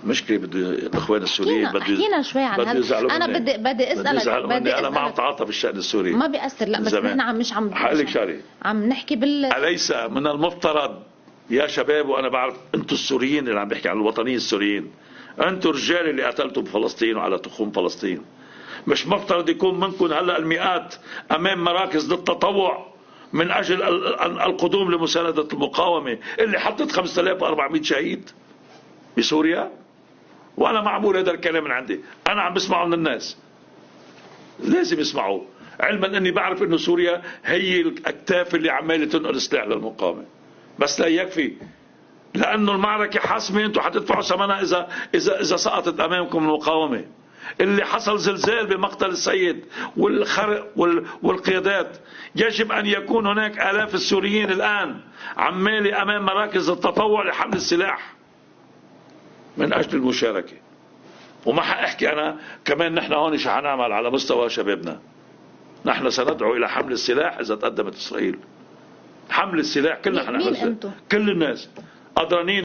مشكلة بده الاخوان السوريين حكينا شوي عن هذا. انا بدي اسالك انا ما عم تعاطى بالشأن السوري، ما بيأثر. لا بس نحن مش عم حقلك شغله، عم نحكي أليس من المفترض يا شباب، وانا بعرف انتم السوريين اللي عم بحكي عن الوطنيين السوريين، انتم الرجال اللي قتلتم بفلسطين وعلى تخوم فلسطين، مش مفترض يكون منكم هلا المئات امام مراكز للتطوع من اجل القدوم لمساندة المقاومة اللي حطت 5400 شهيد بسوريا؟ وانا معمول هذا الكلام من عندي، انا عم بسمعه من الناس، لازم يسمعوه، علما اني بعرف انه سوريا هي الاكتاف اللي عماله تنقل سلاح للمقاومه، بس لا يكفي، لانه المعركه حاسمه، انتم حتدفعوا ثمنها اذا سقطت امامكم المقاومه. اللي حصل زلزال بمقتل السيد والخرق والقيادات، يجب ان يكون هناك الاف السوريين الان عمالي امام مراكز التطوع لحمل السلاح من اجل المشاركه. وما حاحكي انا كمان، نحن هون شو حنعمل على مستوى شبابنا، نحن سندعو الى حمل السلاح اذا تقدمت اسرائيل، حمل السلاح كلنا حنعمل، كل الناس قدرانين.